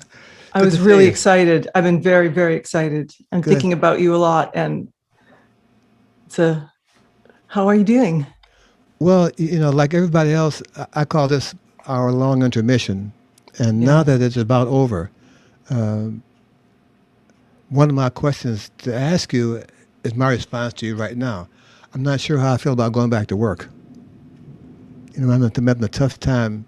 I Good to was see really you. excited. I've been very, very excited. I'm Good. thinking about you a lot. And so, how are you doing? Well, like everybody else, I call this our long intermission. And now Yeah. that it's about over, one of my questions to ask you is my response to you right now. I'm not sure how I feel about going back to work. I'm having a tough time.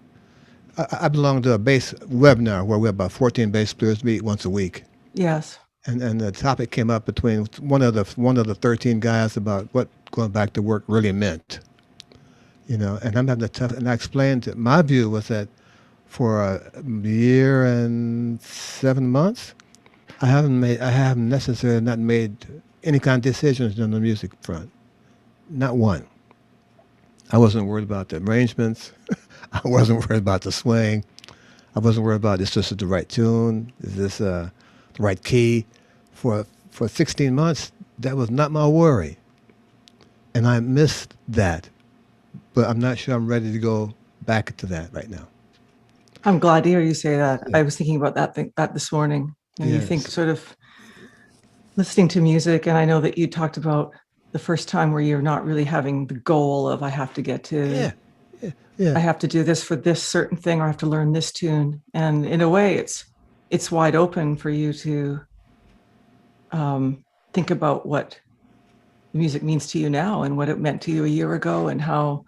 I belong to a bass webinar where we have about 14 bass players meet once a week. Yes. And the topic came up between one of the 13 guys about what going back to work really meant. And I'm having a tough. And I explained that my view was that for a year and 7 months, I haven't necessarily not made any kind of decisions on the music front. Not one. I wasn't worried about the arrangements. I wasn't worried about the swing. I wasn't worried about is this the right tune? Is this the right key? For 16 months, that was not my worry, and I missed that. But I'm not sure I'm ready to go back to that right now. I'm glad to hear you say that. Yeah. I was thinking about that this morning. You think Yes. sort of listening to music, and I know that you talked about the first time where you're not really having the goal of Yeah. Yeah. I have to do this for this certain thing, or I have to learn this tune. And in a way, it's wide open for you to think about what music means to you now and what it meant to you a year ago, and how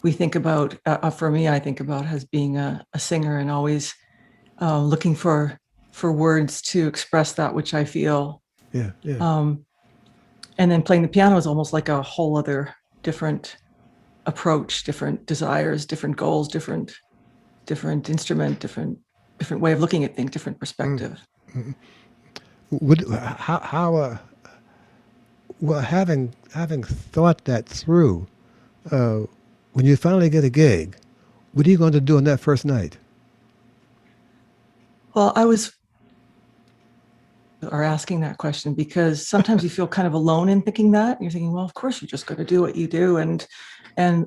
we think about, for me, I think about as being a singer and always looking for words to express that which I feel. Yeah. Yeah. Um, and then playing the piano is almost like a whole other different approach, different desires, different goals, different instrument, different way of looking at things, different perspective. How well, having thought that through, uh, when you finally get a gig, what are you going to do on that first night? Well, I was are asking that question because sometimes you feel kind of alone in thinking that. You're thinking, well, of course, you're just going to do what you do, and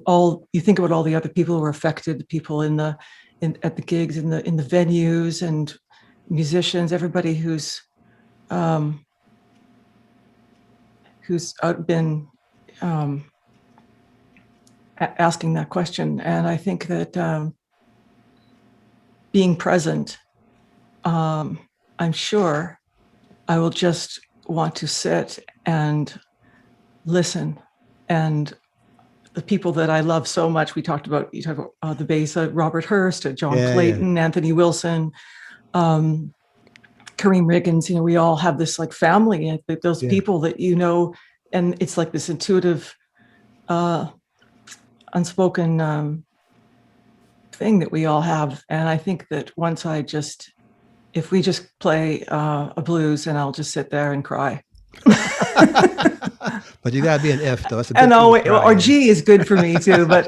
all you think about all the other people who are affected, the people at the gigs, in the venues, and musicians, everybody um, who's been um, asking that question. And I think that being present, um, I'm sure I will just want to sit and listen. And the people that I love so much, you talked about the bass, Robert Hurst, John Yeah. Yeah. Clayton, Anthony Wilson, um, Kareem Riggins. We all have this like family, and those Yeah. people that and it's like this intuitive, uh, unspoken thing that we all have. And I think that if we just play a blues, and I'll just sit there and cry. But you got to be an F though. It's a And good key to cry or in. G is good for me too, but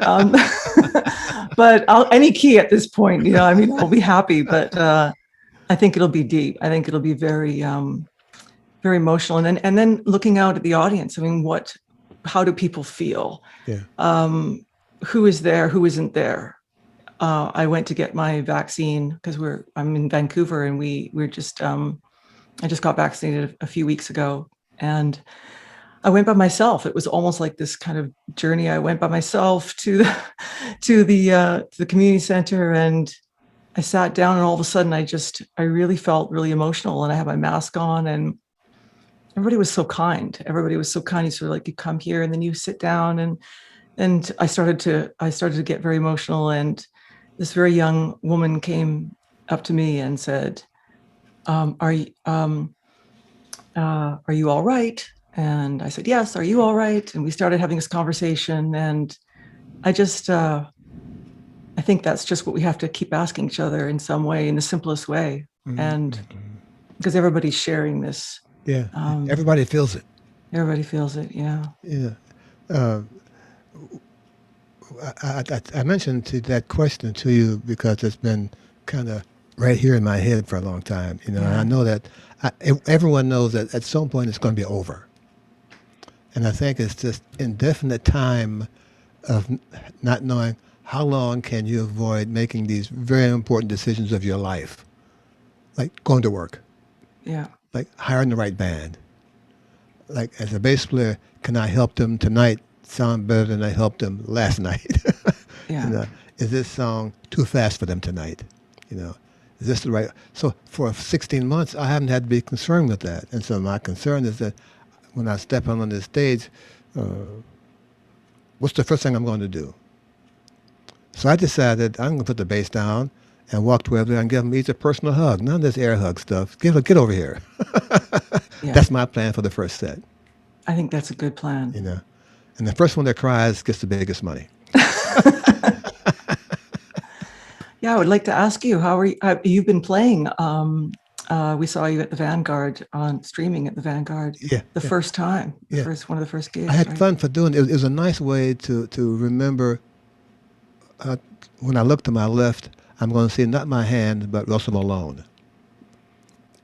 but any key at this point, I mean, I'll be happy, but I think it'll be deep. I think it'll be very very emotional, and then looking out at the audience. I mean, how do people feel? Yeah. Who is there? Who isn't there? I went to get my vaccine because I'm in Vancouver, and we're just I just got vaccinated a few weeks ago, and I went by myself. It was almost like this kind of journey. I went by myself to the to the community center, and I sat down, and all of a sudden I really felt really emotional, and I had my mask on, and everybody was so kind. Everybody was so kind. You sort of like, you come here and then you sit down, and I started to get very emotional, and this very young woman came up to me and said, are you all right? And I said, yes. Are you all right? And we started having this conversation. And I just, I think that's just what we have to keep asking each other in some way, in the simplest way. And because everybody's sharing this, Yeah. um, Everybody feels it. everybody feels it. Yeah. Yeah. Uh, I mentioned that question to you because it's been kind of right here in my head for a long time. And I Yeah. know that everyone knows that at some point it's going to be over. And I think it's just indefinite time of not knowing how long can you avoid making these very important decisions of your life. like going to work, Yeah. like hiring the right band. Like as a bass player, can I help them tonight sound better than I helped them last night? you Yeah. know, is this song too fast for them tonight? You know, is this the right? So for 16 months, I haven't had to be concerned with that. And so my concern is that when I step on this stage, what's the first thing I'm going to do? So I decided I'm going to put the bass down and walk to where they and give them each a personal hug. None of this air hug stuff. Get over here. Yeah. That's my plan for the first set. I think that's a good plan. You know, and the first one that cries gets the biggest money. Yeah, I would like to ask you, how are you? You've been playing. We saw you at the Vanguard on streaming at the Vanguard Yeah, the yeah, first time, yeah. one of the first I gigs, had right? fun for doing it. It was a nice way to remember. Uh, when I look to my left, I'm going to see not my hand, but Russell Malone.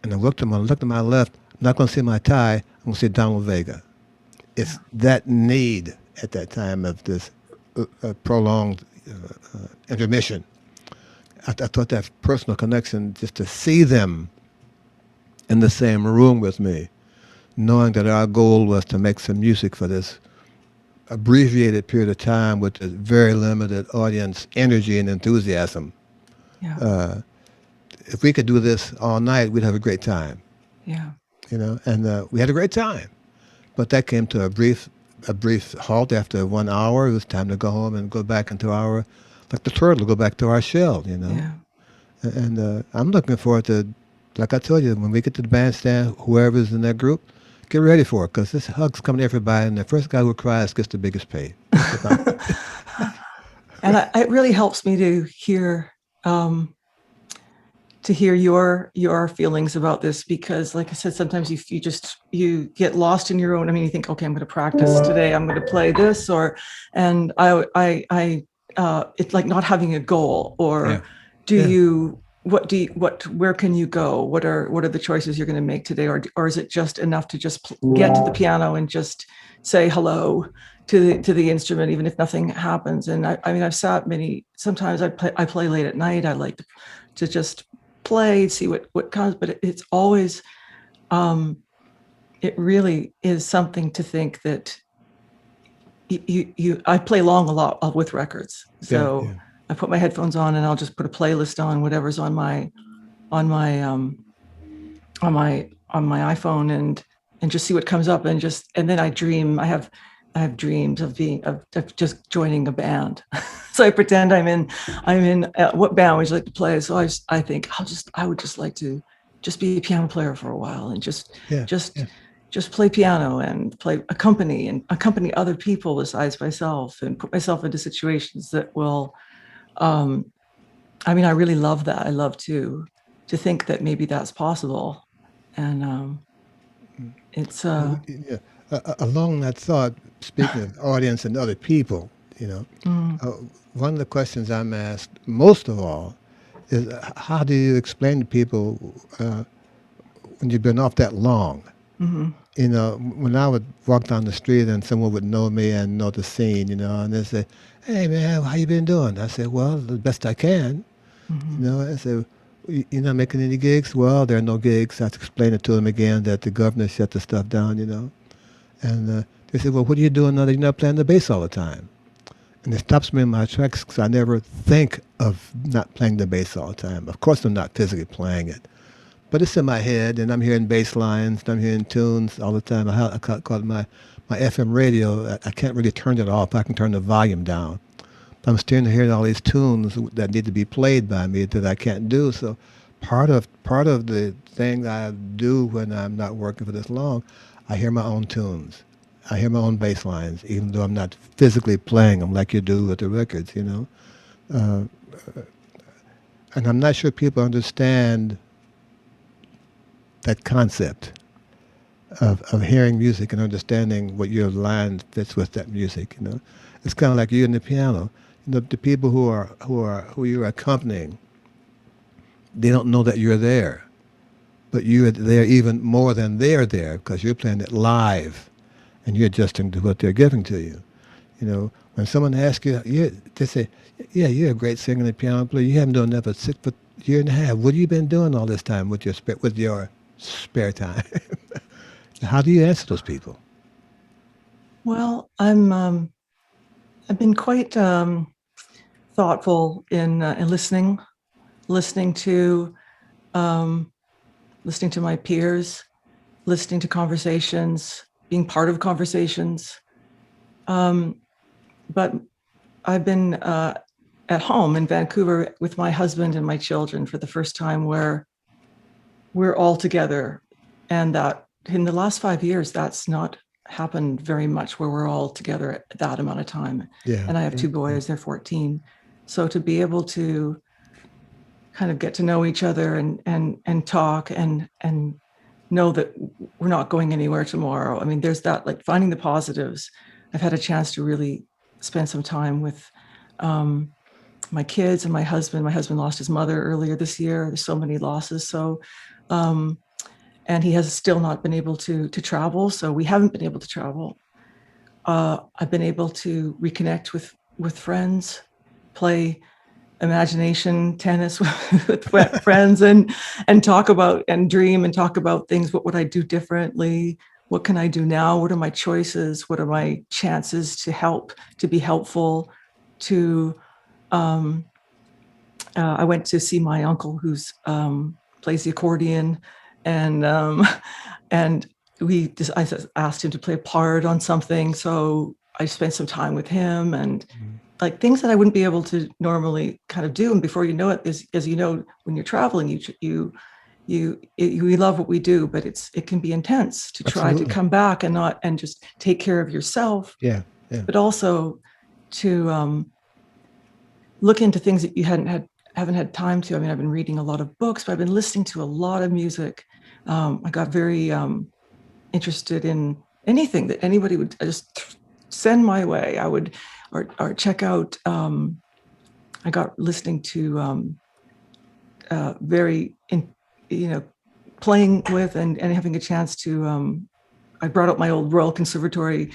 And look to my left, I'm not going to see my tie. I'm going to see Donald Vega. It's Yeah. that need at that time of this prolonged intermission. I thought that personal connection, just to see them in the same room with me, knowing that our goal was to make some music for this abbreviated period of time with a very limited audience energy and enthusiasm. Yeah. If we could do this all night, we'd have a great time, Yeah. and we had a great time. But that came to a brief halt after 1 hour. It was time to go home and go back into our, like the turtle, go back to our shell. Yeah. And I'm looking forward to, like I told you, when we get to the bandstand, whoever's in that group, get ready for it, because this hug's coming to everybody, and the first guy who cries gets the biggest pay. And it really helps me um, to hear your feelings about this, because like I said, sometimes you get lost in your own. I mean, you think, okay, I'm going to practice today, I'm going to play this, and it's like not having a goal, Yeah. or where can you go? What are the choices you're going to make today? Or is it just enough to just get to the piano and just say hello to the instrument, even if nothing happens? And I mean, sometimes I play late at night. I like to just play, see what comes, but it's always, it really is something to think that I play along a lot with records. Yeah, So yeah. I put my headphones on and I'll just put a playlist on whatever's on my on my iPhone, and just see what comes up, and then I dream. I have dreams of just joining a band. So I pretend I'm in what band would you like to play? So I think I would just like to just be a piano player for a while, and Yeah, just yeah. just play piano and accompany other people besides myself, and put myself into situations that will, I mean, I really love that. I love to think that maybe that's possible. And it's Yeah. Along that thought, speaking of audience and other people, you know, mm, uh, one of the questions I'm asked most of all is, how do you explain to people when you've been off that long? mhm, When I would walk down the street and someone would know me and know the scene, and they say, "Hey man, how you been doing?" I say, "Well, the best I can." mhm, I said, "You're not making any gigs?" "Well, there are no gigs." I had to explain it to them again that the governor shut the stuff down. And they said, "Well, what are you doing now that you're not playing the bass all the time?" And it stops me in my tracks, because I never think of not playing the bass all the time. Of course, I'm not physically playing it, but it's in my head, and I'm hearing bass lines, and I'm hearing tunes all the time. I call it my FM radio. I can't really turn it off. I can turn the volume down. But I'm still hearing all these tunes that need to be played by me that I can't do. So part of the thing I do when I'm not working for this long, I hear my own tunes. I hear my own bass lines, even though I'm not physically playing them like you do with the records. Uh, and I'm not sure people understand that concept of hearing music and understanding what your line fits with that music. It's kind of like you and the piano. The people who you're accompanying, they don't know that you're there, but you're there even more than they're there, because you're playing it live, and you're adjusting to what they're giving to you. When someone asks you, they say, "Yeah, you're a great singer and piano player. You haven't done that for year and a half. What have you been doing all this time with your spare time? How do you answer those people? Well, I've been quite thoughtful in listening to um, listening to my peers, listening to conversations, being part of conversations. But I've been at home in Vancouver with my husband and my children for the first time, where we're all together, and that in the last 5 years, that's not happened very much, where we're all together at that amount of time. Yeah. And I have two boys; they're 14. So to be able to kind of get to know each other and talk and know that we're not going anywhere tomorrow. I mean, there's that, like, finding the positives. I've had a chance to really spend some time with my kids and my husband. My husband lost his mother earlier this year. There's so many losses. So, and he has still not been able to travel. So we haven't been able to travel. I've been able to reconnect with friends, play imagination tennis with friends, and talk about and dream and talk about things. What would I do differently? What can I do now? What are my choices? What are my chances to be helpful to I went to see my uncle, who's plays the accordion, and and I asked him to play a part on something. So I spent some time with him, and like things that I wouldn't be able to normally kind of do. And before you know it, as you know, when you're traveling, we love what we do, but it can be intense to try Absolutely. to come back and just take care of yourself. Yeah. Yeah. But also to look into things that you haven't had time to. I mean, I've been reading a lot of books, but I've been listening to a lot of music. I got very interested in anything that anybody would just send my way. I would or check out. I got listening to very playing with and having a chance to. I brought up my old Royal Conservatory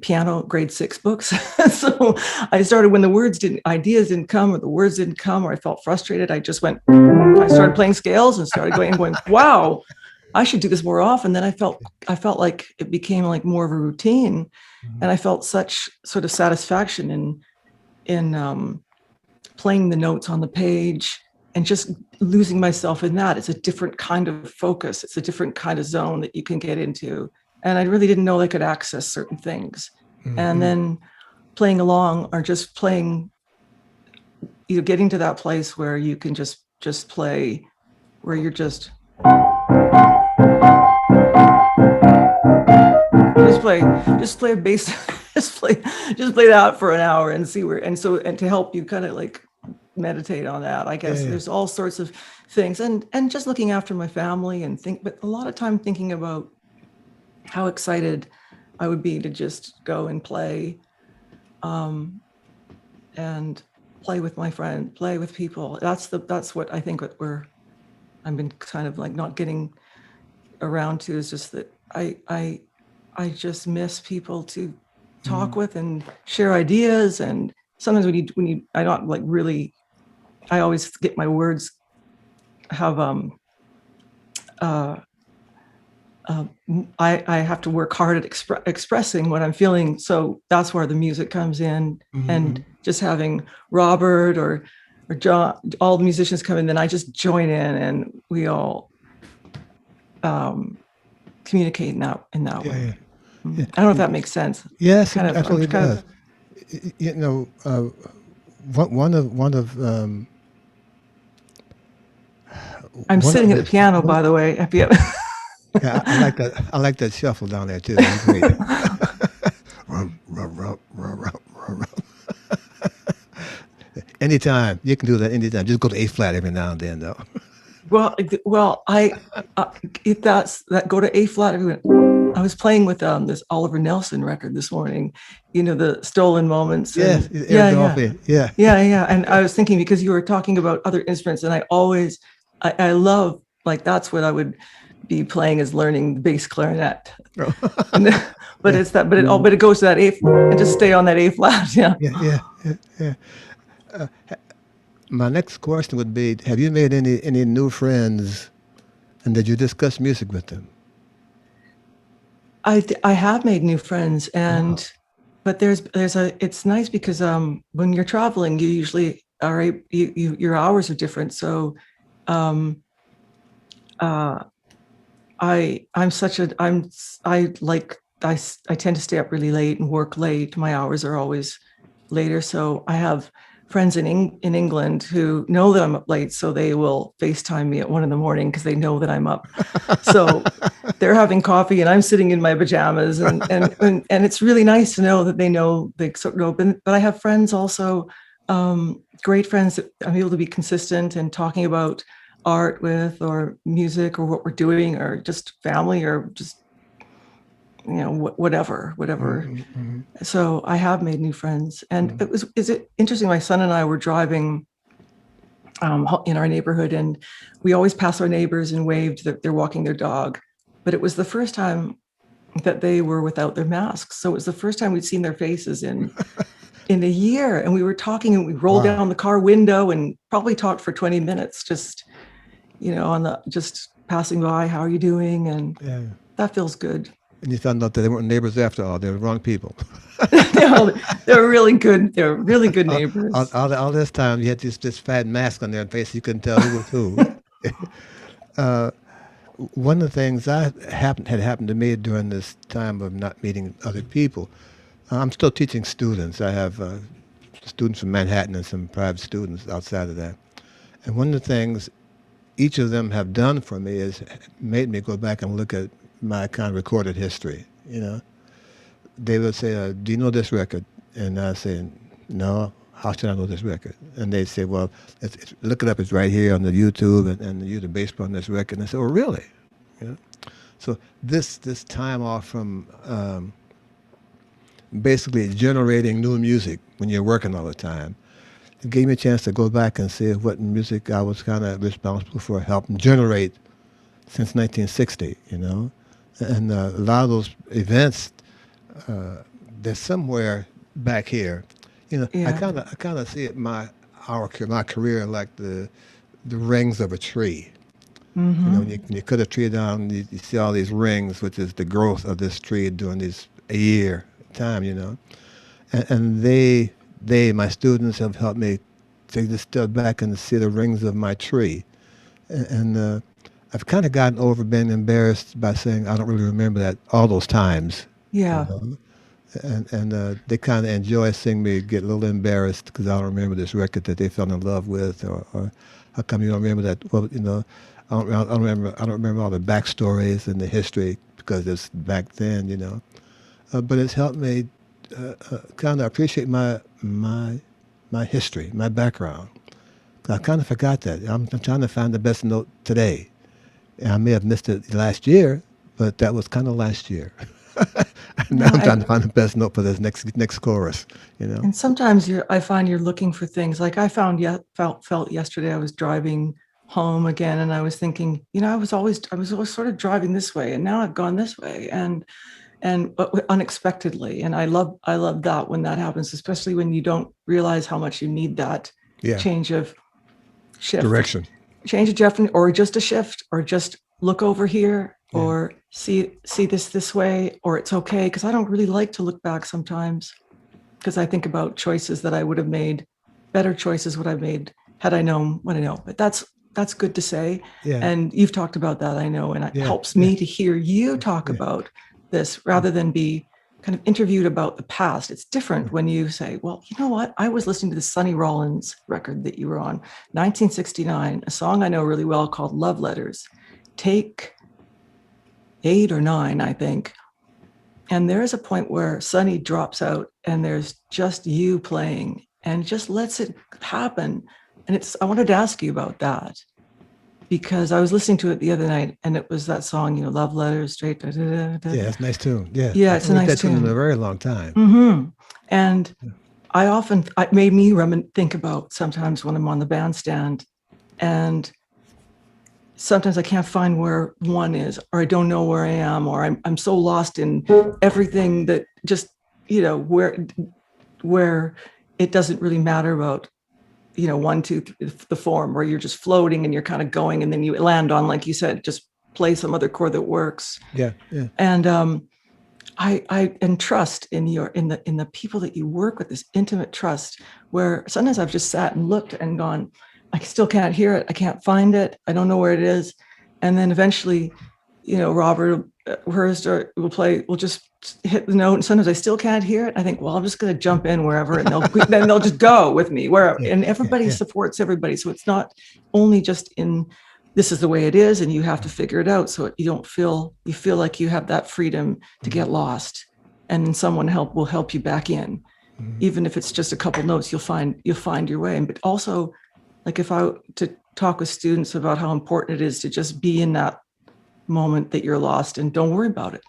piano grade 6 books. So I started when ideas didn't come, or the words didn't come, or I felt frustrated. I started playing scales and started going, wow, I should do this more often. Then I felt like it became like more of a routine, and I felt such sort of satisfaction in playing the notes on the page and just losing myself in that. It's a different kind of focus. It's a different kind of zone that you can get into. And I really didn't know I could access certain things. And then playing along, or just playing, getting to that place where you can just play, where you're just play a bass, just play that for an hour and see where, and to help you kind of like meditate on that. I guess there's all sorts of things, and just looking after my family but a lot of time thinking about how excited I would be to just go and play, and play with my friend, play with people. That's what I think I've been kind of like not getting around to, is just that I just miss people to talk with and share ideas. And sometimes when you I don't like really, I always get my words have I have to work hard at expressing what I'm feeling. So that's where the music comes in, and just having Robert or John, all the musicians come in, then I just join in, and we all communicate in that way. Yeah. I don't know if that makes sense. Yes, it absolutely does. One of I'm sitting at the piano, by the way. Yeah, I like that shuffle down there too. That's great. Rum, rum, rum, rum, rum, rum, rum. Anytime you can do that. Anytime, just go to A flat every now and then, though. Well, if that's that, go to A flat. Everyone, I was playing with this Oliver Nelson record this morning. The Stolen Moments. Yes, yeah. And I was thinking, because you were talking about other instruments, and I love, like, that's what I would be playing, is learning the bass clarinet. But it goes to that A, and just stay on that A flat. Yeah. Yeah. My next question would be: have you made any new friends, and did you discuss music with them? I have made new friends, Wow. but it's nice because when you're traveling, you usually are your hours are different. So um uh I'm such a I like I tend to stay up really late and work late. My hours are always later. So I have friends in England who know that I'm up late, so they will FaceTime me at 1 a.m. because they know that I'm up. So they're having coffee and I'm sitting in my pajamas, and it's really nice to know that they know they sort of know. But I have friends also, great friends that I'm able to be consistent and talking about art with, or music, or what we're doing, or just family, or just whatever. Mm-hmm. So I have made new friends, and Mm-hmm. is it interesting? My son and I were driving in our neighborhood, and we always pass our neighbors and waved that they're walking their dog. But it was the first time that they were without their masks, so it was the first time we'd seen their faces in a year. And we were talking, and we rolled Wow. down the car window and probably talked for 20 minutes, just on the just passing by. How are you doing? And Yeah. that feels good. And you found out that they weren't neighbors after all. They were the wrong people. No, they're really good. They're really good neighbors. All this time, you had this fat mask on their face. You couldn't tell who was who. One of the things had happened to me during this time of not meeting other people. I'm still teaching students. I have students from Manhattan and some private students outside of that. And one of the things each of them have done for me is made me go back and look at my kind of recorded history. They would say, "Do you know this record?" And I say, "No. How should I know this record?" And they say, "Well, look it up. It's right here on the YouTube, and you're the bass player on this record." And I said, "Oh, really?" You know? So this time off from basically generating new music when you're working all the time, it gave me a chance to go back and see what music I was kind of responsible for helping generate since 1960. And a lot of those events, they're somewhere back here. I Yeah. kind of see it my career like the rings of a tree. When you cut a tree down, you see all these rings, which is the growth of this tree during this a year time. And my students have helped me take this step back and see the rings of my tree. And I've kind of gotten over being embarrassed by saying I don't really remember that all those times. You Yeah. know, and they kind of enjoy seeing me get a little embarrassed because I don't remember this record that they fell in love with, or how come you don't remember that? Well, I don't remember all the backstories and the history because it's back then. But it's helped me kind of appreciate my history, my background. I kind of forgot that. I'm trying to find the best note today. And I may have missed it last year, but that was kind of last year. Now No, I'm trying to find the best note for this next chorus. and sometimes I find you're looking for things. Like I felt yesterday. I was driving home again, and I was thinking, I was always sort of driving this way, and now I've gone this way, and but unexpectedly. And I love that when that happens, especially when you don't realize how much you need that Yeah, change of shift, direction. change of shift, or just a shift, or just look over here, Yeah, or see this way, or it's okay. Because I don't really like to look back sometimes, because I think about choices that I would have made, better choices would I have made had I known what I know. But that's good to say. yeah, And you've talked about that, I know, and it yeah, helps yeah, me to hear you talk yeah. about this rather than be kind of interviewed about the past. It's different when you say, well, you know what? I was listening to the Sonny Rollins record that you were on, 1969, a song I know really well called Love Letters. Take 8 or 9, I think. And there is a point where Sonny drops out and there's just you playing and just lets it happen. And I wanted to ask you about that because I was listening to it the other night, and it was that song, Love Letters, straight. Da, da, da, da. Yeah, that's a nice tune. Yeah, I Yeah, it's haven't a heard nice that tune in a tune. very long time. And it made me think about sometimes when I'm on the bandstand, and sometimes I can't find where one is, or I don't know where I am, or I'm so lost in everything that just, where it doesn't really matter about one, two, the form where you're just floating and you're kind of going, and then you land on, like you said, just play some other chord that works. Yeah, yeah. And I and trust in the people that you work with, this intimate trust, where sometimes I've just sat and looked and gone, I still can't hear it. I can't find it. I don't know where it is. And then eventually, Robert Hurst will just hit the note. And sometimes I still can't hear it. I think, well, I'm just going to jump in wherever, and then they'll just go with me wherever. Yeah, And everybody supports everybody. So it's not only just in, this is the way it is, and you have to figure it out. So you feel like you have that freedom to get lost, and then someone will help you back in. Even if it's just a couple notes, you'll find your way. But also, like, if I to talk with students about how important it is to just be in that moment that you're lost, and don't worry about it.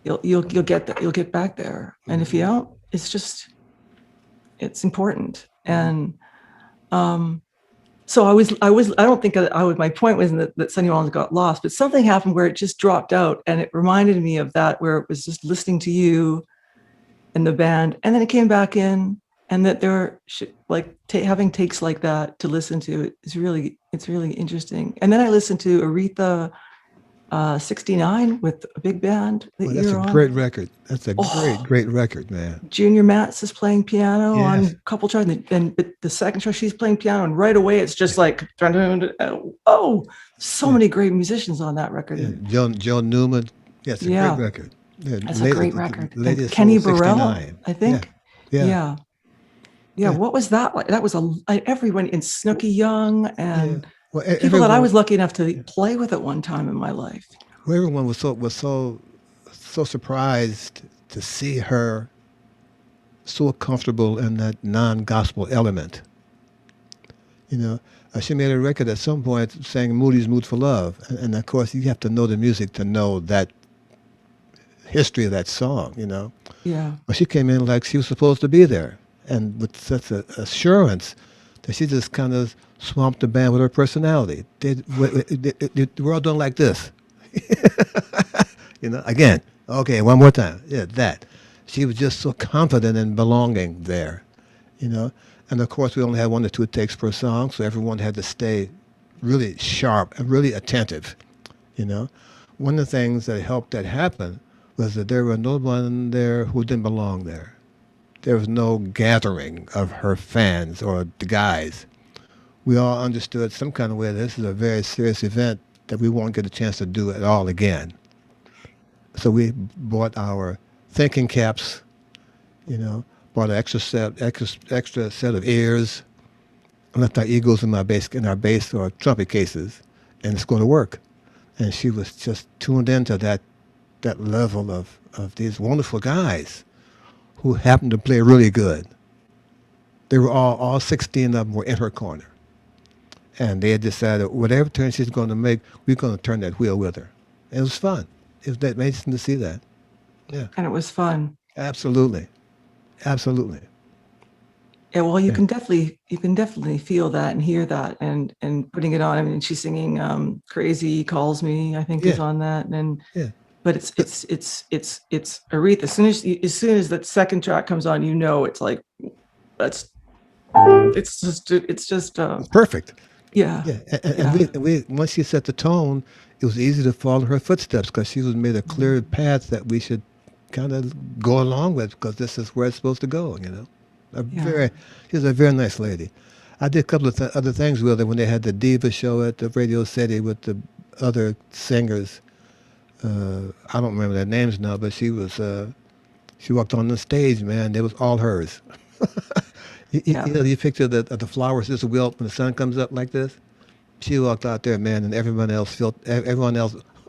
You'll get that. You'll get back there. And if you don't, it's important. And so I don't think my point wasn't that Sonny Rollins got lost, but something happened where it just dropped out, and it reminded me of that, where it was just listening to you and the band, and then it came back in, and that having takes like that to listen to it's really interesting. And then I listened to Aretha 69 with a big band that that's you're a on. great record. That's a great record, man. Junior Matz is playing piano on a couple tracks, and the second track she's playing piano, and right away it's just like, so many great musicians on that record. Yeah. Joe Newman. Yes, a great record. Yeah, that's a great record. Kenny Burrell, I think. Yeah. What was that like? That was everyone in Snooky Young and people everyone, that I was lucky enough to play with at one time in my life. Well, everyone was so surprised to see her so comfortable in that non-gospel element. She made a record at some point saying Moody's Mood for Love. And of course, you have to know the music to know that history of that song, Yeah. But she came in like she was supposed to be there, and with such an assurance that she just kind of swamped the band with her personality. We're all doing like this. Again. Okay, one more time. Yeah, that. She was just so confident in belonging there, And of course, we only had 1 or 2 takes per song, so everyone had to stay really sharp and really attentive, One of the things that helped that happen was that there was no one there who didn't belong there. There was no gathering of her fans or the guys. We all understood some kind of way that this is a very serious event that we won't get a chance to do it all again. So we bought our thinking caps, bought an extra set of ears, and left our egos in our bass or trumpet cases, and it's going to work. And she was just tuned into that level of these wonderful guys who happened to play really good. They were all 16 of them were in her corner. And they had decided whatever turn she's going to make, we're going to turn that wheel with her. And it was fun. It was amazing to see that. Yeah. And it was fun. Absolutely. Yeah, well, you can definitely feel that and hear that, and putting it on. I mean, she's singing "Crazy Calls Me," I think, is on that, and but it's Aretha. As soon as that second track comes on, it's like it's just perfect. Yeah. And we once she set the tone, it was easy to follow her footsteps because she was made a clear path that we should kind of go along with, because this is where it's supposed to go. She's a very nice lady. I did a couple of other things with her when they had the Diva show at the Radio City with the other singers. I don't remember their names now, but she walked on the stage, man. It was all hers. You picture the flowers just wilt when the sun comes up like this. She walked out there, man, and everyone else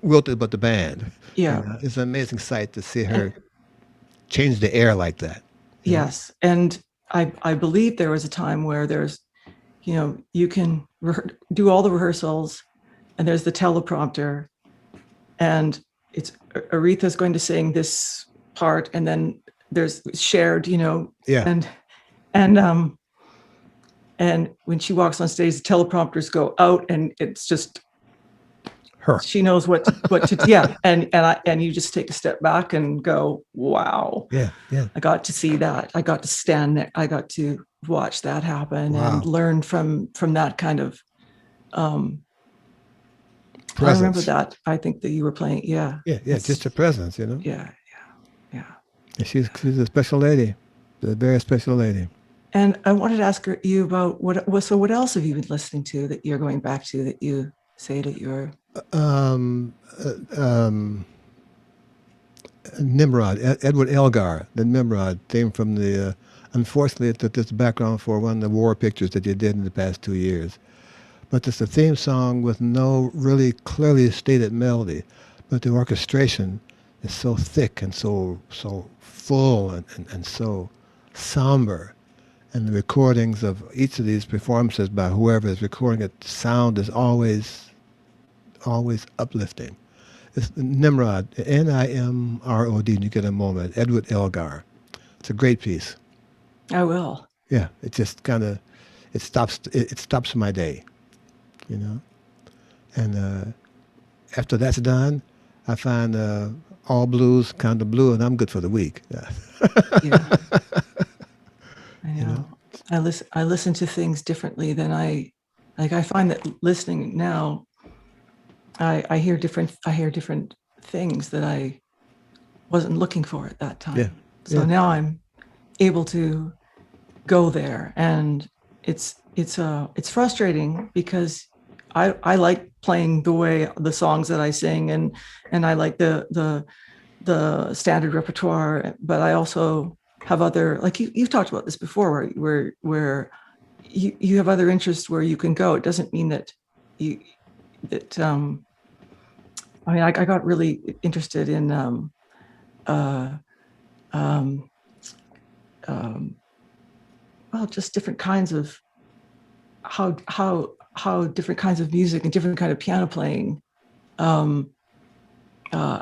wilted but the band. Yeah. It's an amazing sight to see her change the air like that. Yes. And I believe there was a time where there's, you can do all the rehearsals, and there's the teleprompter, and it's Aretha's going to sing this part, and then there's shared, and when she walks on stage, the teleprompters go out, and it's just she knows what to yeah, and you just take a step back and go, wow. Yeah, yeah. I got to see that. I got to stand there. I got to watch that happen and learn from that kind of I remember Presence. that. I think that you were playing. Yeah. Yeah. Just a presence, you know. Yeah. Yeah. And she's a special lady, a very special lady. And I wanted to ask you about what else have you been listening to that you're going back to that you say that you're Um, uh, um, Nimrod, Edward Elgar, the Nimrod theme from the. Unfortunately, it's this background for one of the war pictures that you did in the past 2 years. But it's a theme song with no really clearly stated melody, but the orchestration is so thick and so full and so somber. And the recordings of each of these performances by whoever is recording it, sound is always uplifting. It's Nimrod, Nimrod, and you get a moment, Edward Elgar. It's a great piece. I will. Yeah, it just kind of, it stops my day, you know. And after that's done, I find all blues kind of blue, and I'm good for the week. Yeah. Yeah. I know. You know? I listen to things differently than I find that listening now I hear different things that I wasn't looking for at that time. Yeah. So now I'm able to go there, and it's frustrating because I like playing the way the songs that I sing, and I like the standard repertoire, but I also have other, like you've talked about this before, where you have other interests where you can go. It doesn't mean that I mean, I got really interested in well, just different kinds of how different kinds of music and different kind of piano playing. I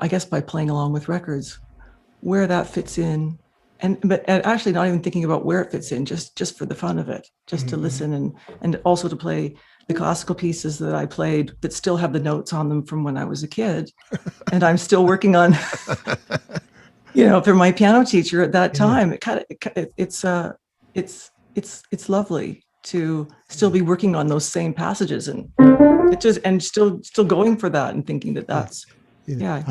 guess by playing along with records, where that fits in, and actually not even thinking about where it fits in, just for the fun of it, just to listen and also to play the classical pieces that I played that still have the notes on them from when I was a kid, and I'm still working on. For my piano teacher at that time, it's lovely to still be working on those same passages and still going for that and thinking that's. Yeah.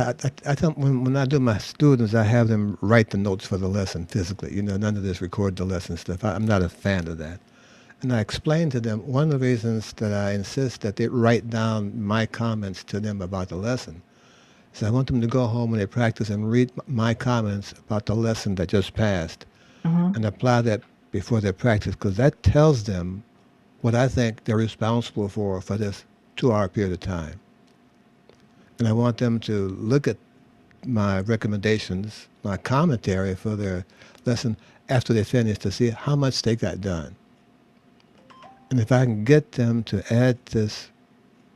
I tell when I do my students, I have them write the notes for the lesson physically. None of this record the lesson stuff. I'm not a fan of that. And I explain to them one of the reasons that I insist that they write down my comments to them about the lesson. So I want them to go home when they practice and read my comments about the lesson that just passed and apply that before they practice, because that tells them what I think they're responsible for this 2-hour period of time. And I want them to look at my recommendations, my commentary for their lesson after they finish to see how much they got done. And if I can get them to add this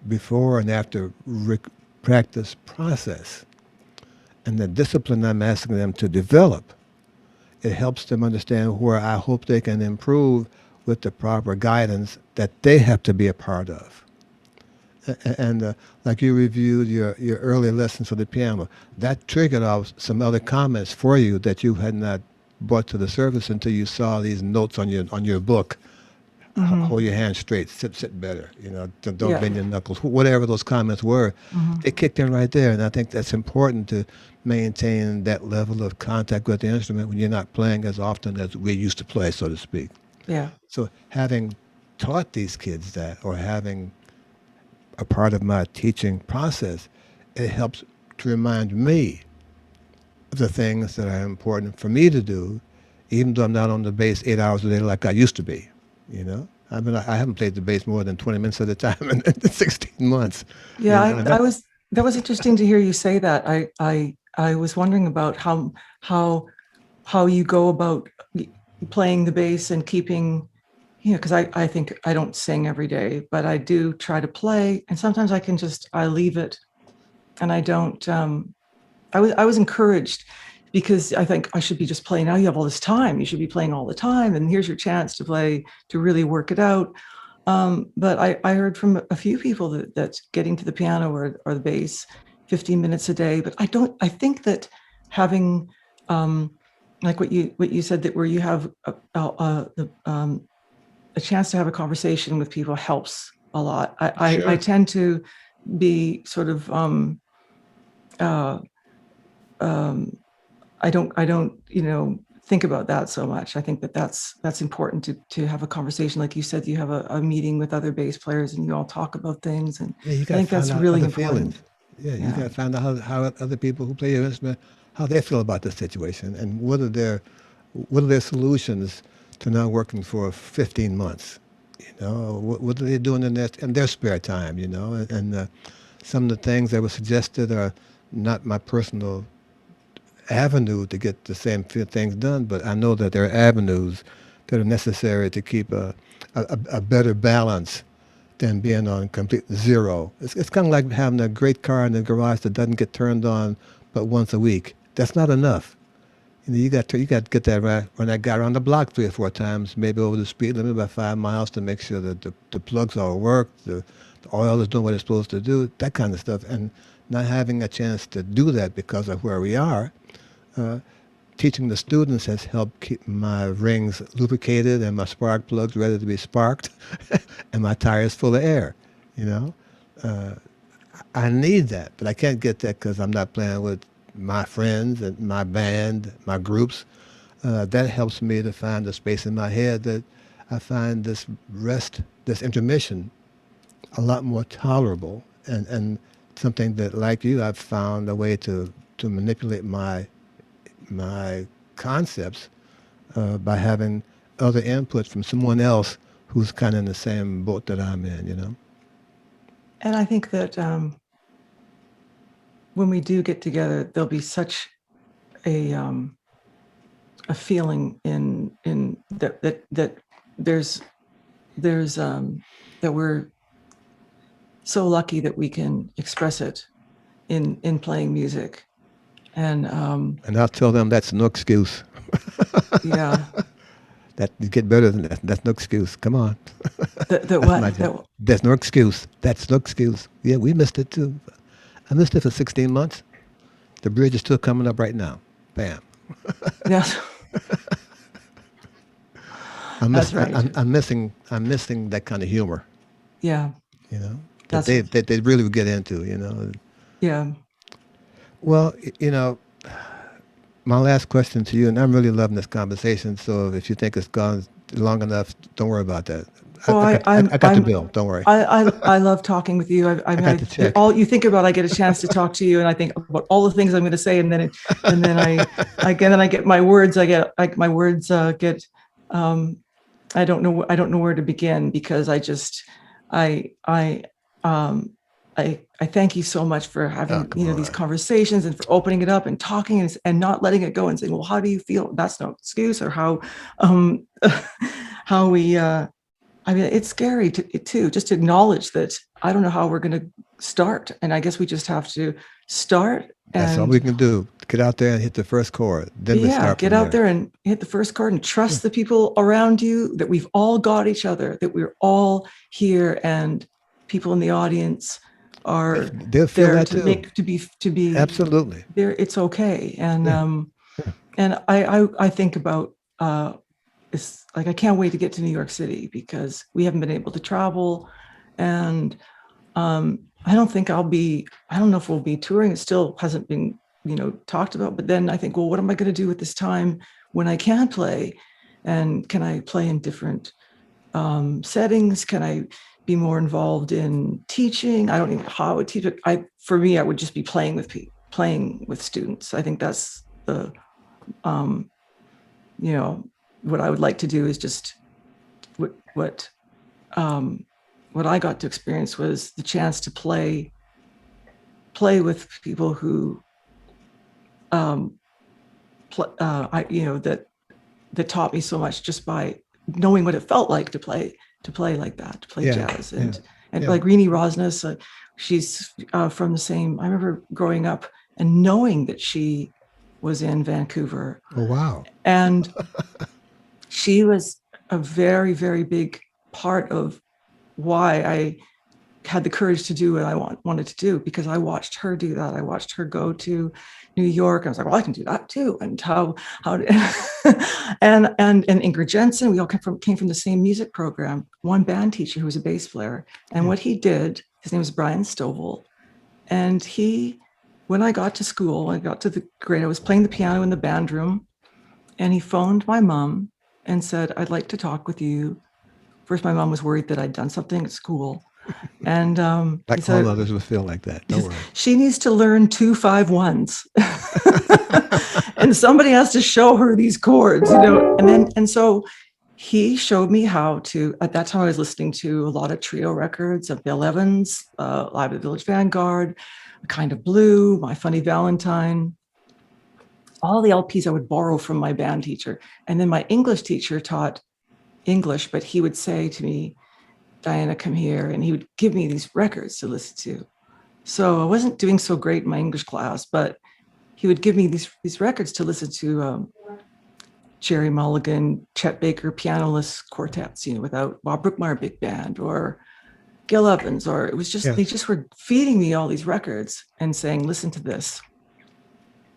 before and after practice process and the discipline I'm asking them to develop, it helps them understand where I hope they can improve with the proper guidance that they have to be a part of. And like you reviewed your early lessons for the piano, that triggered off some other comments for you that you had not brought to the surface until you saw these notes on your book. Hold your hands straight, sit better, don't bend your knuckles, whatever those comments were. They kicked in right there, and I think that's important to maintain that level of contact with the instrument when you're not playing as often as we used to play, so to speak. Yeah. So having taught these kids that, or having a part of my teaching process, it helps to remind me of the things that are important for me to do, even though I'm not on the bass 8 hours a day like I used to be. I mean, I haven't played the bass more than 20 minutes at a time in 16 months. Yeah, that was interesting to hear you say that. I was wondering about how you go about playing the bass and keeping, because I think I don't sing every day, but I do try to play, and sometimes I leave it, and I don't. I was encouraged because I think I should be just playing. Now you have all this time. You should be playing all the time, and here's your chance to play, to really work it out. But I heard from a few people that getting to the piano or the bass 15 minutes a day. But I think that having, like what you said, that where you have a chance to have a conversation with people helps a lot. I Sure. tend to be sort of, uh, I don't, think about that so much. I think that that's important to have a conversation. Like you said, you have a meeting with other bass players and you all talk about things. And Yeah, you I got to think find that's out really other important. feelings. Yeah, you Yeah. got to find out how other people who play your instrument, how they feel about the situation, and what are their solutions to not working for 15 months. What are they doing in their spare time? And some of the things that were suggested are not my personal avenue to get the same things done, but I know that there are avenues that are necessary to keep a better balance than being on complete zero. It's kind of like having a great car in the garage that doesn't get turned on but once a week. That's not enough. You got to get that right. Run that guy around the block 3 or 4 times, maybe over the speed limit by 5 miles to make sure that the plugs all work, the oil is doing what it's supposed to do, that kind of stuff. And not having a chance to do that because of where we are, uh, teaching the students has helped keep my rings lubricated and my spark plugs ready to be sparked and my tires full of air. You know, uh, I need that, but I can't get that because I'm not playing with my friends and my band, my groups. That helps me to find a space in my head that I find this rest, this intermission, a lot more tolerable and something that, like you, I've found a way to manipulate my concepts by having other input from someone else who's kind of in the same boat that I'm in. And I think that when we do get together, there'll be such a feeling in that there's that we're so lucky that we can express it in playing music. And And I'll tell them that's no excuse. yeah, That you get better than that. That's no excuse. Come on. that That's my what job. that There's no excuse. That's no excuse. Yeah, we missed it too. I missed it for 16 months. The bridge is still coming up right now. Bam. yes, I'm, miss, that's right. I'm missing that kind of humor, Yeah, that that's they really would get into. yeah. Well, my last question to you, and I'm really loving this conversation. So if you think it's gone long enough, don't worry about that. I, Well, I got I, I got the bill. Don't worry. I love talking with you. I I mean, got the check. all you think about, I get a chance to talk to you, and I think about all the things I'm going to say, and then I get my words. My words get. Um, I don't know where to begin because I I um I thank you so much for Oh, having, come these on. conversations and for opening it up and talking and not letting it go and saying, well, how do you feel? That's no excuse. Or how um how we I mean, it's scary too, just to acknowledge that I don't know how we're going to start. And I guess we just have to start That's all we and can do. Get out there and hit the first chord. Then we yeah, start get from out there. there and hit the first chord and Yeah. trust the people around you, that we've all got each other, that we're all here, and people in the audience are They'll feel there that too. to be Absolutely. there. It's okay. Yeah. And I think about it's like I can't wait to get to New York City because we haven't been able to travel, and I don't think I don't know if we'll be touring. It still hasn't been, talked about. But then I think, well, what am I going to do with this time when I can play? And can I play in different settings? Can I be more involved in teaching? I don't even know how I would teach it. For me, I would just be playing with people, playing with students. I think that's the, um, you know, what I would like to do is just what, what, um, what I got to experience was the chance to play with people who um that taught me so much just by knowing what it felt like to play like that, to play Yeah. jazz. Yeah. And Yeah. like Rini Rosnes, she's from the same. I remember growing up and knowing that she was in Vancouver, Oh, wow. and she was a very, very big part of why I had the courage to do what I wanted to do, because I watched her do that. I watched her go to New York. I was like, well, I can do that too. And how and Ingrid Jensen, we all came from the same music program. One band teacher who was a bass player, and what he did, his name was Brian Stovall, and when I got to school, I got to the grade, I was playing the piano in the band room, and he phoned my mom and said, I'd like to talk with you. First, my mom was worried that I'd done something at school. And he Like all said, others would feel like that. Don't worry. she needs to learn 2-5-1s. And somebody has to show her these chords, and so he showed me how to. At that time I was listening to a lot of trio records of Bill Evans, Live at the Village Vanguard, Kind of Blue, My Funny Valentine, all the LPs I would borrow from my band teacher. And then my English teacher taught English, but he would say to me, Diana, come here, and he would give me these records to listen to. So I wasn't doing so great in my English class, but he would give me these records to listen to, Jerry Mulligan, Chet Baker pianoless quartets, without Bob Brookmeyer big band, or Gil Evans, or it was just, they just were feeding me all these records and saying, listen to this.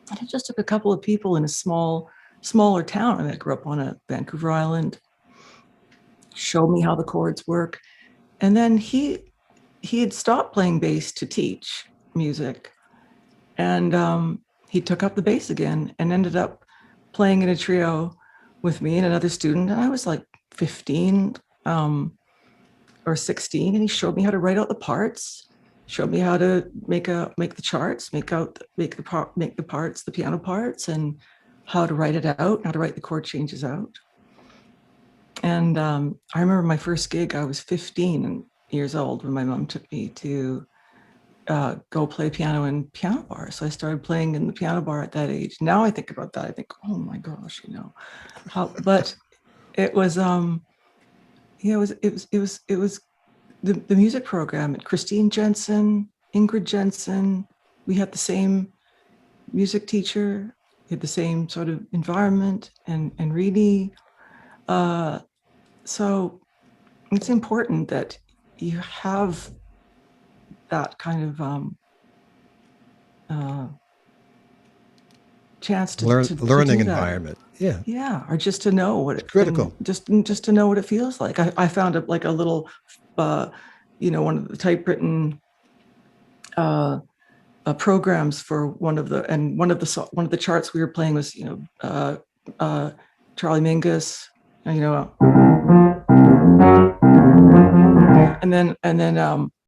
And it just took a couple of people in a smaller town, and I grew up on a Vancouver Island, showed me how the chords work. And then he had stopped playing bass to teach music, and he took up the bass again and ended up playing in a trio with me and another student. And I was like 15 or 16, and he showed me how to write out the parts, showed me how to make the charts, make the parts, the piano parts, and how to write it out, how to write the chord changes out. And I remember my first gig, I was 15 years old when my mom took me to go play piano in piano bar. So I started playing in the piano bar at that age. Now I think about that, I think, oh my gosh, but it was, it was the music program at Christine Jensen, Ingrid Jensen. We had the same music teacher, we had the same sort of environment, and Reedy. So it's important that you have that kind of chance to learning do that. environment. Yeah, or just to know what it's critical. Just to know what it feels like. I found a little, one of the typewritten programs for one of the charts we were playing was Charlie Mingus, and then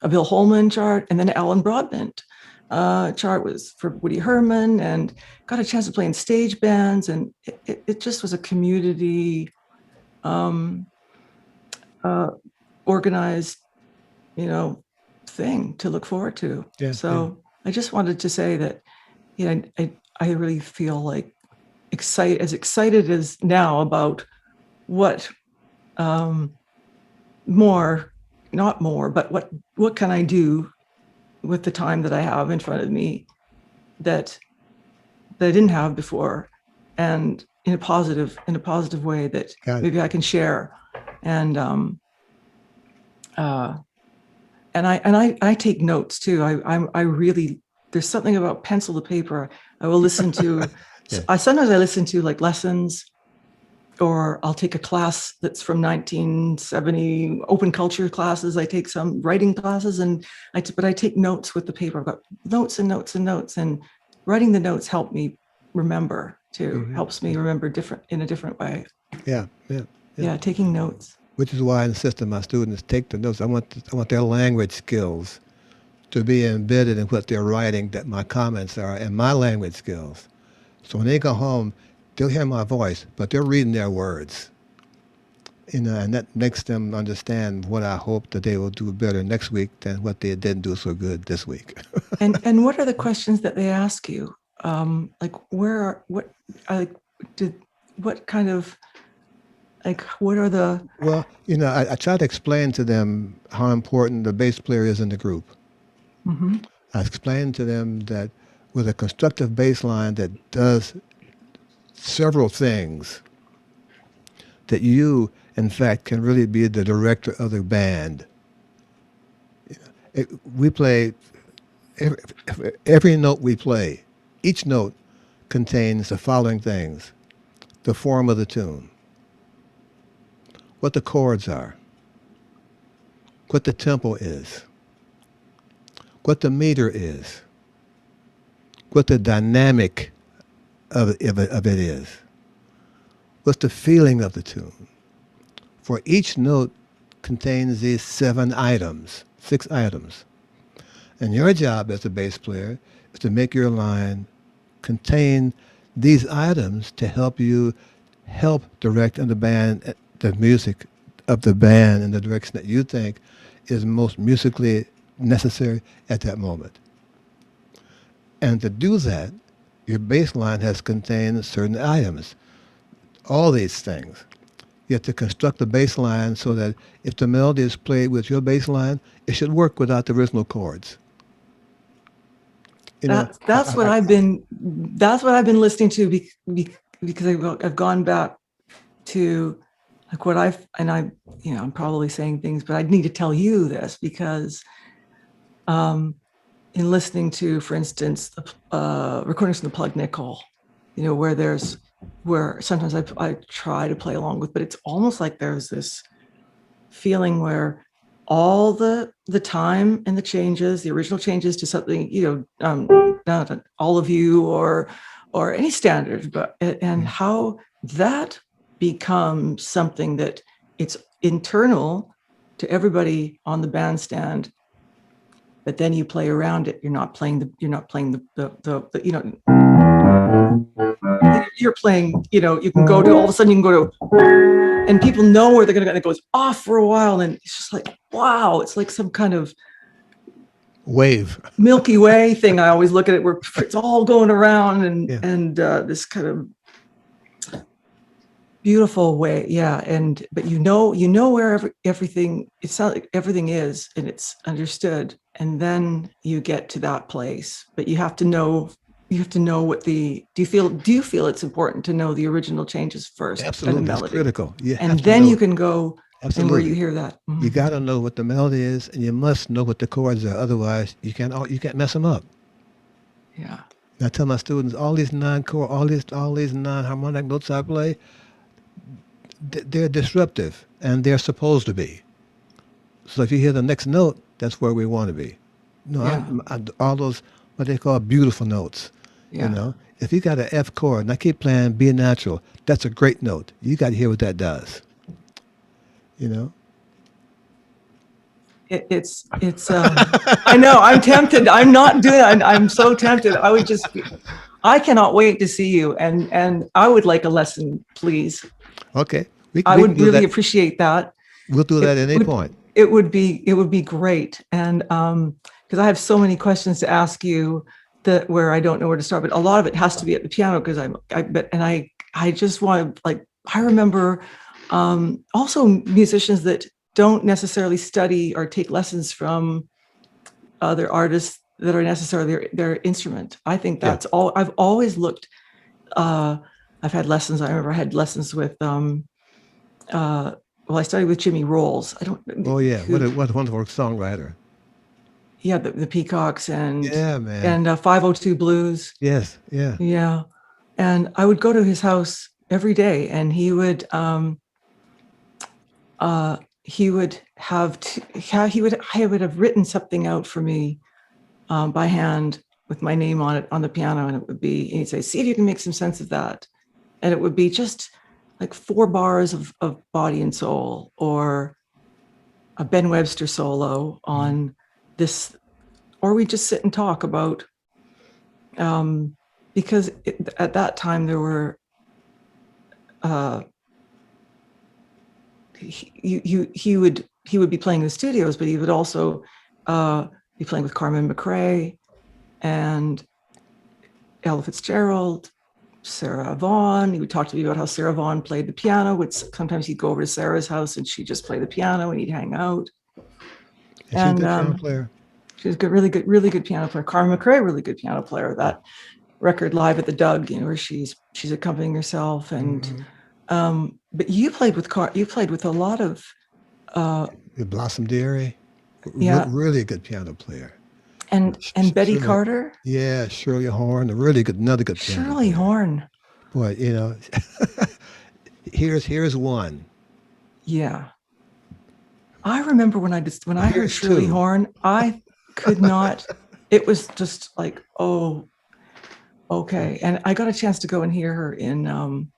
a Bill Holman chart, and then Alan Broadbent chart was for Woody Herman, and got a chance to play in stage bands, and it just was a community organized thing to look forward to. I just wanted to say that I really feel like excited as now about what not more, but what can I do with the time that I have in front of me that I didn't have before, and in a positive way that maybe I can share. And I take notes too. I really, there's something about pencil to paper. I will listen to. Sometimes I listen to like lessons, or I'll take a class that's from 1970, open culture classes. I take some writing classes, but I take notes with the paper. I've got notes and notes and notes, and writing the notes help me remember too. Mm-hmm. Helps me remember in a different way. Yeah, taking notes. Which is why I insist on my students take the notes. I want their language skills to be embedded in what they're writing, that my comments are, and my language skills. So when they go home, they'll hear my voice, but they're reading their words. And that makes them understand what I hope that they will do better next week than what they didn't do so good this week. and what are the questions that they ask you? What are the... Well, I try to explain to them how important the bass player is in the group. Mm-hmm. I explain to them that with a constructive bass line that does several things, that you, in fact, can really be the director of the band. We play every, every note we play. Each note contains the following things: the form of the tune, what the chords are, what the tempo is, what the meter is, what the dynamic of it is, what's the feeling of the tune. For each note contains these 7 items, 6 items. And your job as a bass player is to make your line contain these items to help you help direct in the band the music of the band in the direction that you think is most musically necessary at that moment. And to do that, your bass line has contained certain items. All these things. You have to construct the bass line so that if the melody is played with your bass line, it should work without the original chords. You know, That's what I've been listening to because I've gone back to like what I'm probably saying things, but I need to tell you this because in listening to, for instance, recordings from the Plug Nickel, where sometimes I try to play along with, but it's almost like there's this feeling where all the time and the changes, the original changes to something, not all of you or any standard, but and how that becomes something that it's internal to everybody on the bandstand, but then you play around it. You're not playing the you're playing, you can go to, all of a sudden you can go to, and people know where they're going to go, and it goes off for a while, and it's just like, wow, it's like some kind of wave, Milky Way thing. I always look at it where it's all going around and this kind of beautiful way. Yeah. But where everything, it sounds like everything is, and it's understood. And then you get to that place, but you have to know what do you feel it's important to know the original changes first? Absolutely, it's critical. And then you can go and where you hear that. Mm-hmm. You got to know what the melody is, and you must know what the chords are. Otherwise, you can't mess them up. Yeah. I tell my students, all these non-harmonic notes I play, they're disruptive, and they're supposed to be. So if you hear the next note, that's where we want to be. All those what they call beautiful notes. Yeah. If you got an F chord and I keep playing B natural, that's a great note. You got to hear what that does. It's I know, I'm tempted. I'm not doing it. I'm so tempted. I cannot wait to see you, and I would like a lesson, please. Okay. I would really appreciate that. We'll do that at any point. It would be great. And because I have so many questions to ask you where I don't know where to start, but a lot of it has to be at the piano because I just want to, I remember also musicians that don't necessarily study or take lessons from other artists that are necessarily their instrument. I think that's all. I've always looked. I've had lessons. I remember I had lessons with. I studied with Jimmy Rolls. I don't. Oh yeah, what a wonderful songwriter. Yeah, the Peacocks and man. And 502 Blues. Yes, yeah. Yeah, and I would go to his house every day, and he would have written something out for me by hand with my name on it on the piano, and he'd say, see if you can make some sense of that. And it would be just like 4 bars of Body and Soul, or a Ben Webster solo on this, or we just sit and talk about, because at that time there were, he would be playing in the studios, but he would also be playing with Carmen McRae and Ella Fitzgerald, Sarah Vaughan. He would talk to me about how Sarah Vaughan played the piano. Sometimes he'd go over to Sarah's house and she'd just play the piano and he'd hang out. She's a good piano player. She was really good piano player. Carmen McRae, really good piano player. That record Live at the Doug, where she's accompanying herself. And but you played with a lot of Blossom Dearie. Yeah. Really good piano player. And Betty Shirley, Carter, yeah, Shirley Horn, a really good, another good piano Shirley player. Horn. Boy, here's one. Yeah. I remember when I heard Here's Shirley two. Horn, I could not, it was just like, oh, okay. And I got a chance to go and hear her in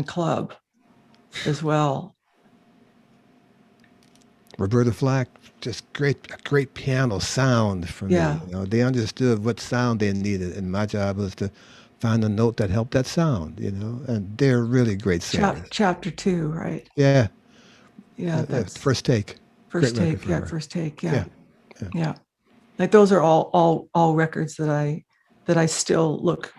club as well. Roberta Flack, just great piano sound for me. Yeah. They understood what sound they needed, and my job was to find a note that helped that sound. And they're really great singers. Chapter two, right? Yeah, Yeah, that's First Take, great first record take. for Yeah, her. first take. Yeah, Yeah. yeah, Yeah. Like those are all records that I still look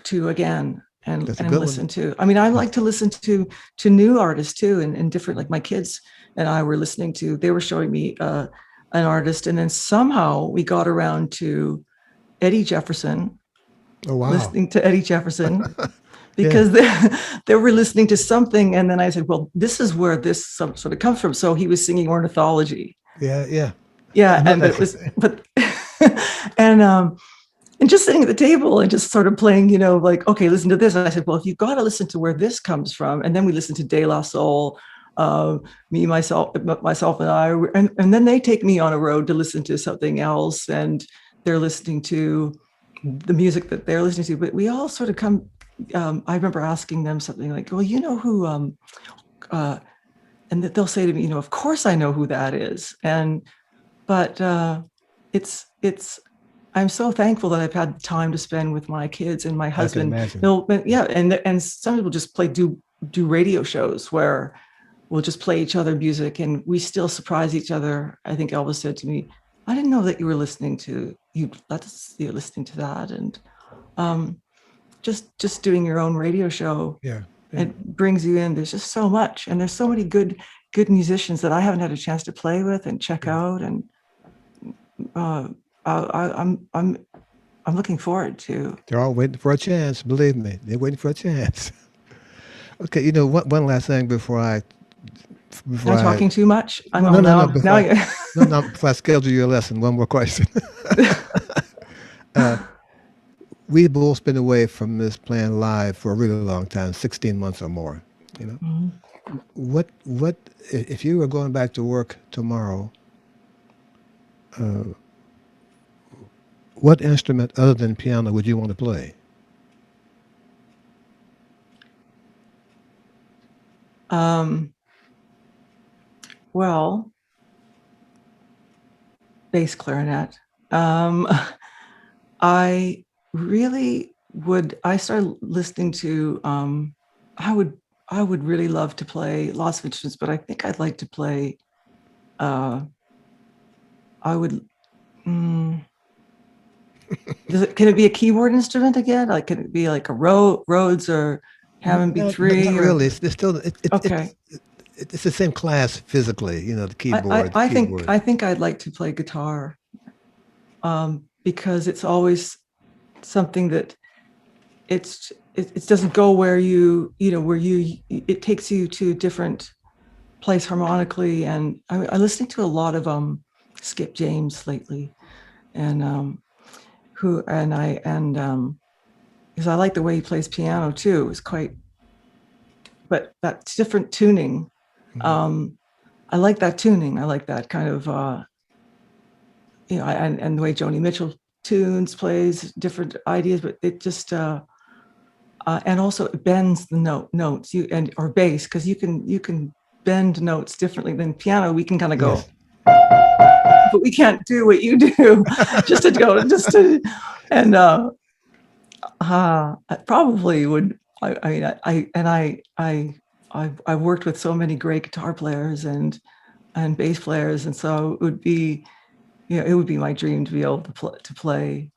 to again that's a and good one. listen to. I mean, I like to listen to new artists too, and different, like my kids and I were listening to, they were showing me an artist, and then somehow we got around to Eddie Jefferson, Oh wow, listening to Eddie Jefferson, yeah, because they were listening to something, and then I said, well, this is where this sort of comes from. So he was singing ornithology. yeah, yeah. I Yeah, know and but that. it was but and and just sitting at the table and just sort of playing, like, okay, listen to this. And I said, well, if you've got to listen to where this comes from, and then we listened to De La Soul, me, myself and I, and then they take me on a road to listen to something else, and they're listening to the music that they're listening to. But we all sort of come. I remember asking them something like, well, you know who, and that they'll say to me, of course I know who that is, but it's I'm so thankful that I've had time to spend with my kids and my I can husband. imagine. No, but yeah, and some people just do radio shows where we'll just play each other music, and we still surprise each other. I think Elvis said to me, "I didn't know that you were listening to you. You're listening to that," and um, just doing your own radio show, Yeah, yeah. it brings you in. There's just so much, and there's so many good musicians that I haven't had a chance to play with and check Yeah. out, and uh, I'm looking forward to. They're all waiting for a chance. Believe me, they're waiting for a chance. Okay, one last thing Am before I I talking too much? I no know no no no now. before I, You no no before I schedule your lesson. One more question. We've both been away from this playing live for a really long time, 16 months or more. You know, Mhm. what if you were going back to work tomorrow? What instrument other than piano would you want to play? um, well, bass clarinet. Um, I really would. I started listening to. I would. I would really love to play lots of instruments, but I think I'd like to play. Uh, I would. Mm, can it be a keyboard instrument again? Like, can it be like a Rhodes or Hammond No, not B3 or? really. It's still Okay, it's the same class physically. The keyboard, the keyboard. I think I'd like to play guitar, because it's always something that it doesn't go where where it takes you to a different place harmonically. And I'm listening to a lot of Skip James lately, and who and I and because I like the way he plays piano too. It's quite, but that's different tuning. Mhm. Um, I like that tuning. I like that kind of and the way Joni Mitchell tunes, plays different ideas, but it just and also it bends the notes or bass, because you can bend notes differently than piano. We can kind of go, Yes. but we can't do what you do. Just to and I probably would. I mean, I worked with so many great guitar players and bass players, and so it would be my dream to be able to play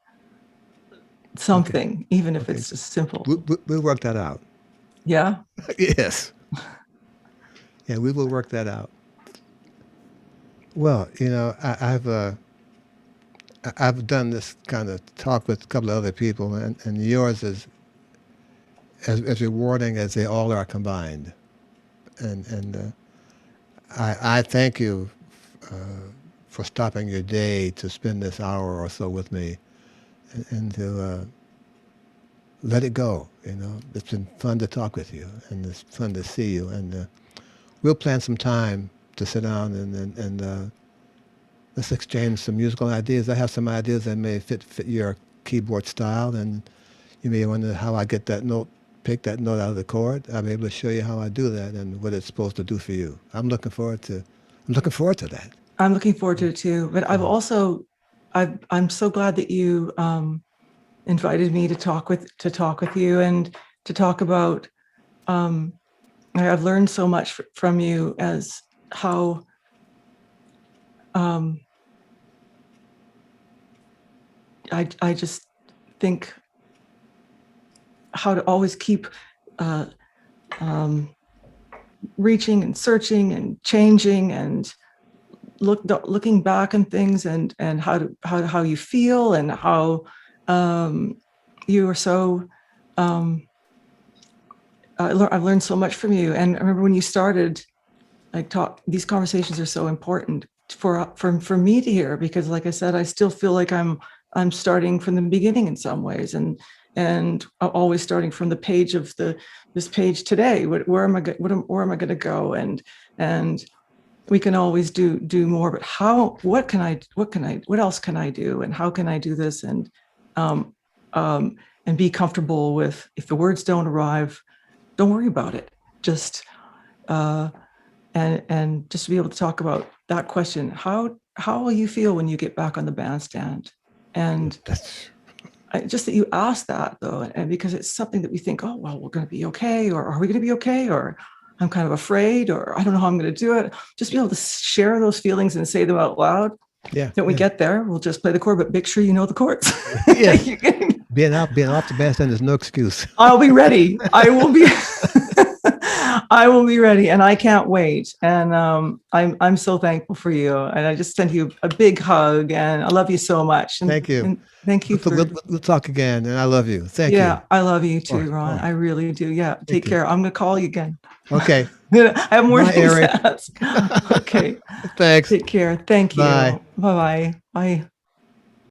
Okay. something, even if Okay. it's just simple. We'll work that out. Yeah. Yes. Yeah, we will work that out. Well, I've done this kind of talk with a couple of other people, and yours is as rewarding as they all are combined. And I thank you for stopping your day to spend this hour or so with me, and to let it go. You know, it's been fun to talk with you, and it's fun to see you, and we'll plan some time to sit down and let's exchange some musical ideas. I have some ideas that may fit your keyboard style, and you may wonder how I get that note, pick that note out of the chord. I'll be able to show you how I do that and what it's supposed to do for you. I'm looking forward to that. I'm looking forward to it too. But I'm so glad that you invited me to talk with you and to talk about. I've learned so much from you as how I just think how to always keep reaching and searching and changing and looking back on things and how you feel and how you are so. I've learned so much from you, and I remember when you started. These conversations are so important for me to hear, because like I said, I still feel like I'm starting from the beginning in some ways, and I'm always starting from the page of this page today. Where am I going to go? And we can always do more, but what else can I do, and how can I do this, and be comfortable with, if the words don't arrive, don't worry about it. Just and just to be able to talk about that question, how will you feel when you get back on the bandstand? And just that you ask that, though, and because it's something that we think, oh, well, we're going to be okay, or are we going to be okay, or I'm kind of afraid, or I don't know how I'm going to do it. Just be able to share those feelings and say them out loud. Yeah. Then we get there, we'll just play the chord, but make sure you know the chords. Yeah. being off the bandstand is no excuse. I'll be ready. I will be. I will be ready, and I can't wait. And I'm so thankful for you. And I just send you a big hug, and I love you so much. And, Thank you. And thank you We'll talk again, and I love you. Thank you. Yeah, I love you too, Ron. I really do. Yeah, take care. I'm going to call you again. Okay. I have more things to ask. Okay. Thanks. Take care. Thank you. Bye. Bye-bye. Bye.